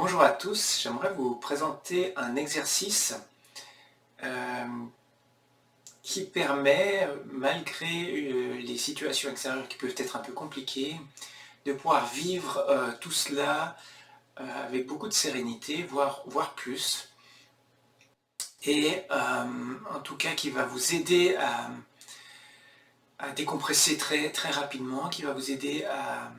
Bonjour à tous, j'aimerais vous présenter un exercice euh, qui permet, malgré les situations extérieures qui peuvent être un peu compliquées, de pouvoir vivre tout cela avec beaucoup de sérénité, voire plus, et en tout cas qui va vous aider à décompresser très rapidement, qui va vous aider à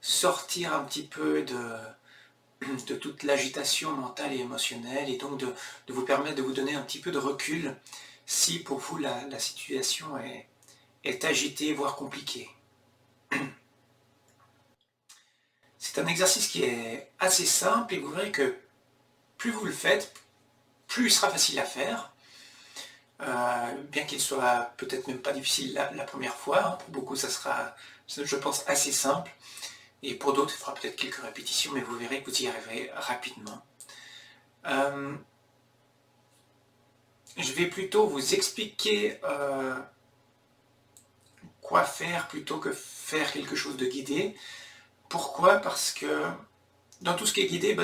sortir un petit peu de toute l'agitation mentale et émotionnelle, et donc de vous permettre de vous donner un petit peu de recul si pour vous la situation est agitée, voire compliquée. C'est un exercice qui est assez simple et vous verrez que plus vous le faites, plus il sera facile à faire, bien qu'il soit peut-être même pas difficile la première fois. Hein. Pour beaucoup, ça sera, je pense, assez simple. Et pour d'autres, il faudra peut-être quelques répétitions, mais vous verrez que vous y arriverez rapidement. Je vais plutôt vous expliquer quoi faire plutôt que faire quelque chose de guidé. Pourquoi? Parce que dans tout ce qui est guidé,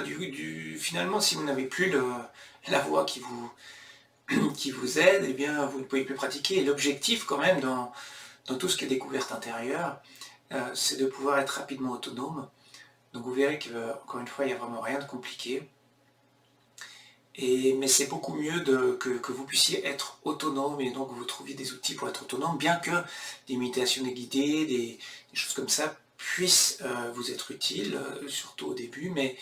finalement, si vous n'avez plus la voix qui vous aide, eh bien, vous ne pouvez plus pratiquer. Et l'objectif, quand même, dans tout ce qui est découverte intérieure, c'est de pouvoir être rapidement autonome. Donc vous verrez qu'encore une fois, il n'y a vraiment rien de compliqué. Mais c'est beaucoup mieux que vous puissiez être autonome et donc vous trouviez des outils pour être autonome, bien que des méditations guidées, des choses comme ça puissent vous être utiles, surtout au début, mais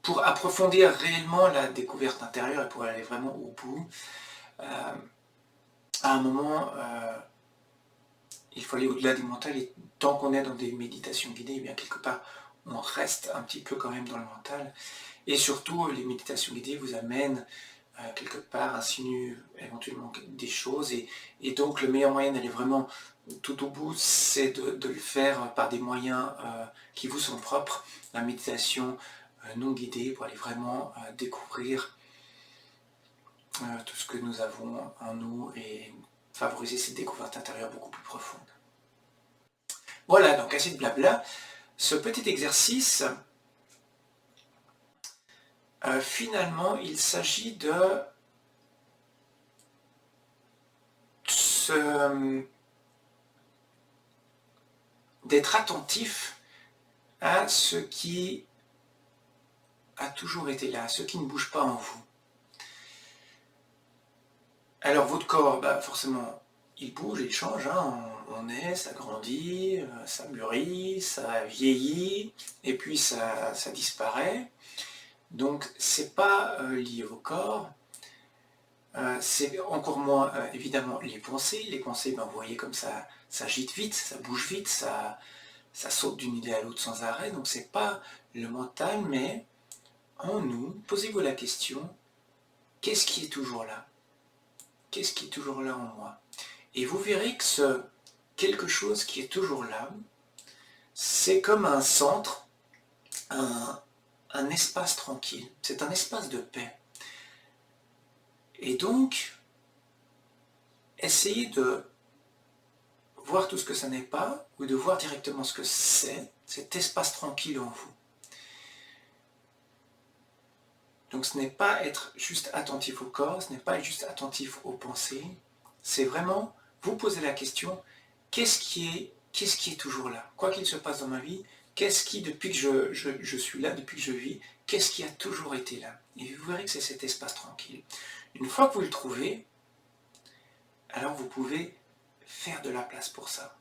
pour approfondir réellement la découverte intérieure et pour aller vraiment au bout, à un moment, il faut aller au-delà du mental, et tant qu'on est dans des méditations guidées, eh bien quelque part, on reste un petit peu quand même dans le mental. Et surtout, les méditations guidées vous amènent quelque part, insinuent éventuellement des choses. Et donc, le meilleur moyen d'aller vraiment tout au bout, c'est de le faire par des moyens qui vous sont propres. La méditation non guidée, pour aller vraiment découvrir tout ce que nous avons en nous et favoriser cette découverte intérieure beaucoup plus profonde. Voilà, donc assez de blabla. Ce petit exercice, finalement, il s'agit d'être attentif à ce qui a toujours été là, ce qui ne bouge pas en vous. Alors votre corps, forcément, il bouge, il change, hein. On naît, ça grandit, ça mûrit, ça vieillit, et puis ça disparaît. Donc c'est pas lié au corps, c'est encore moins évidemment les pensées. Les pensées, vous voyez comme ça agite vite, ça bouge vite, ça saute d'une idée à l'autre sans arrêt, donc c'est pas le mental, mais en nous, posez-vous la question, qu'est-ce qui est toujours là? Qu'est-ce qui est toujours là en moi? Et vous verrez que ce quelque chose qui est toujours là, c'est comme un centre, un espace tranquille, c'est un espace de paix. Et donc, essayez de voir tout ce que ça n'est pas, ou de voir directement ce que c'est, cet espace tranquille en vous. Donc ce n'est pas être juste attentif au corps, ce n'est pas être juste attentif aux pensées, c'est vraiment vous poser la question, qu'est-ce qui est toujours là? Quoi qu'il se passe dans ma vie, qu'est-ce qui, depuis que je suis là, depuis que je vis, qu'est-ce qui a toujours été là? Et vous verrez que c'est cet espace tranquille. Une fois que vous le trouvez, alors vous pouvez faire de la place pour ça.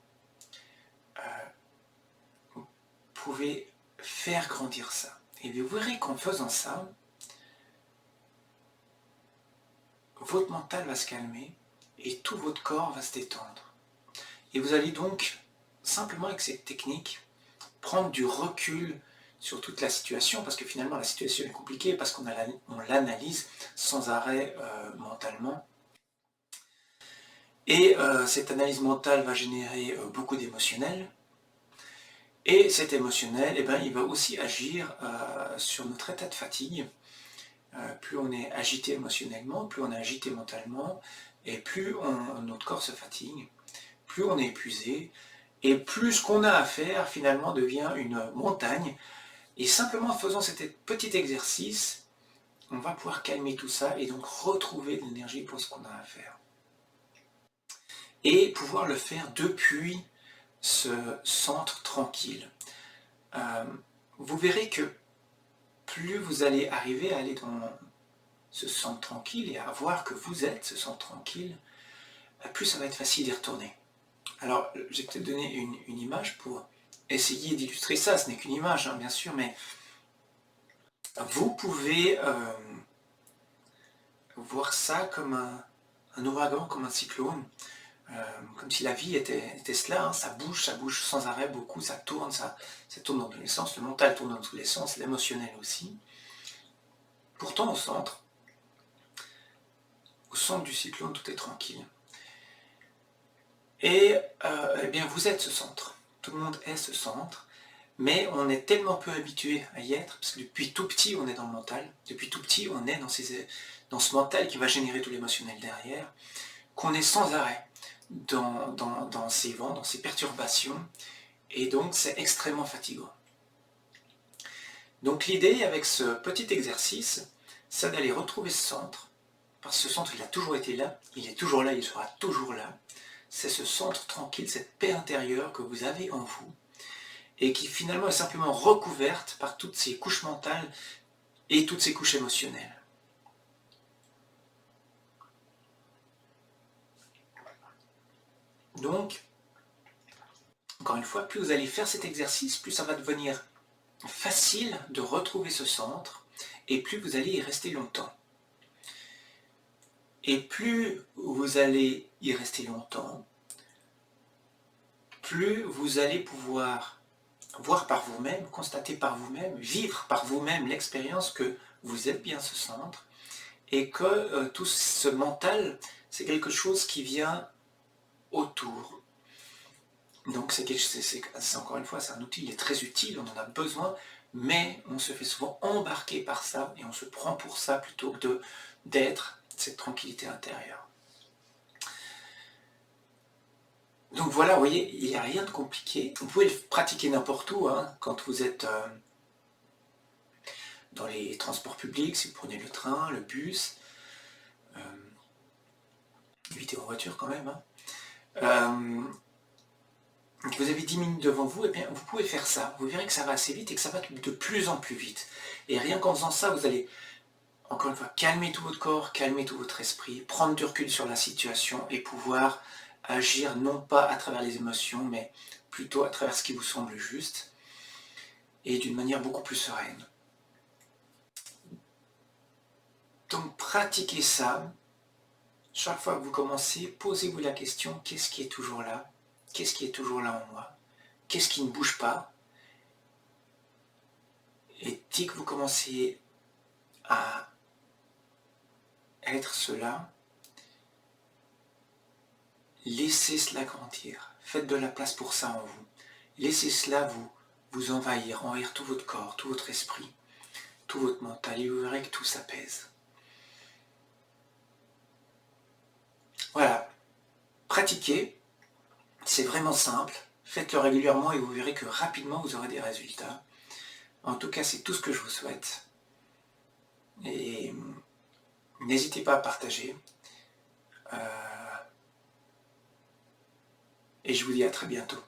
Vous pouvez faire grandir ça. Et vous verrez qu'en faisant ça, votre mental va se calmer et tout votre corps va se détendre. Et vous allez donc, simplement avec cette technique, prendre du recul sur toute la situation, parce que finalement la situation est compliquée, parce qu'on l'analyse sans arrêt mentalement. Et cette analyse mentale va générer beaucoup d'émotionnel. Et cet émotionnel, il va aussi agir sur notre état de fatigue. Plus on est agité émotionnellement, plus on est agité mentalement, et plus notre corps se fatigue, plus on est épuisé, Et plus ce qu'on a à faire, finalement, devient une montagne. Et simplement en faisant cet petit exercice, on va pouvoir calmer tout ça et donc retrouver de l'énergie pour ce qu'on a à faire. Et pouvoir le faire depuis ce centre tranquille. Vous verrez que plus vous allez arriver à aller dans ce centre tranquille et à voir que vous êtes ce centre tranquille, plus ça va être facile d'y retourner. Alors, j'ai peut-être donné une image pour essayer d'illustrer ça. Ce n'est qu'une image, hein, bien sûr, mais vous pouvez voir ça comme un ouragan, comme un cyclone, comme si la vie était cela, hein. Ça bouge sans arrêt beaucoup, ça tourne dans tous les sens, le mental tourne dans tous les sens, l'émotionnel aussi. Pourtant, au centre du cyclone, tout est tranquille. Et eh bien, vous êtes ce centre. Tout le monde est ce centre. Mais on est tellement peu habitué à y être, parce que depuis tout petit, on est dans le mental. Depuis tout petit, on est dans ce mental qui va générer tout l'émotionnel derrière, qu'on est sans arrêt dans ces vents, dans ces perturbations. Et donc, c'est extrêmement fatigant. Donc, l'idée avec ce petit exercice, c'est d'aller retrouver ce centre. Parce que ce centre, il a toujours été là, il est toujours là, il sera toujours là. C'est ce centre tranquille, cette paix intérieure que vous avez en vous, et qui finalement est simplement recouverte par toutes ces couches mentales et toutes ces couches émotionnelles. Donc, encore une fois, plus vous allez faire cet exercice, plus ça va devenir facile de retrouver ce centre, et plus vous allez y rester longtemps. Et plus vous allez y rester longtemps, plus vous allez pouvoir voir par vous-même, constater par vous-même, vivre par vous-même l'expérience que vous êtes bien ce centre, et que tout ce mental, c'est quelque chose qui vient autour. Donc c'est encore une fois, c'est un outil, il est très utile, on en a besoin, mais on se fait souvent embarquer par ça, et on se prend pour ça plutôt que d'être cette tranquillité intérieure. Donc voilà, vous voyez, il n'y a rien de compliqué. Vous pouvez le pratiquer n'importe où, hein, quand vous êtes dans les transports publics, si vous prenez le train, le bus, évitez en voiture quand même. Hein. Vous avez 10 minutes devant vous, et bien vous pouvez faire ça. Vous verrez que ça va assez vite et que ça va de plus en plus vite. Et rien qu'en faisant ça, vous allez, encore une fois, calmer tout votre corps, calmer tout votre esprit, prendre du recul sur la situation et pouvoir agir non pas à travers les émotions, mais plutôt à travers ce qui vous semble juste et d'une manière beaucoup plus sereine. Donc pratiquez ça. Chaque fois que vous commencez, posez-vous la question, qu'est-ce qui est toujours là? Qu'est-ce qui est toujours là en moi? Qu'est-ce qui ne bouge pas? Et dès que vous commencez à être cela, laissez cela grandir. Faites de la place pour ça en vous. Laissez cela vous envahir tout votre corps, tout votre esprit, tout votre mental, et vous verrez que tout s'apaise. Voilà, pratiquez, c'est vraiment simple, faites-le régulièrement et vous verrez que rapidement vous aurez des résultats. En tout cas, c'est tout ce que je vous souhaite. Et n'hésitez pas à partager. Et je vous dis à très bientôt.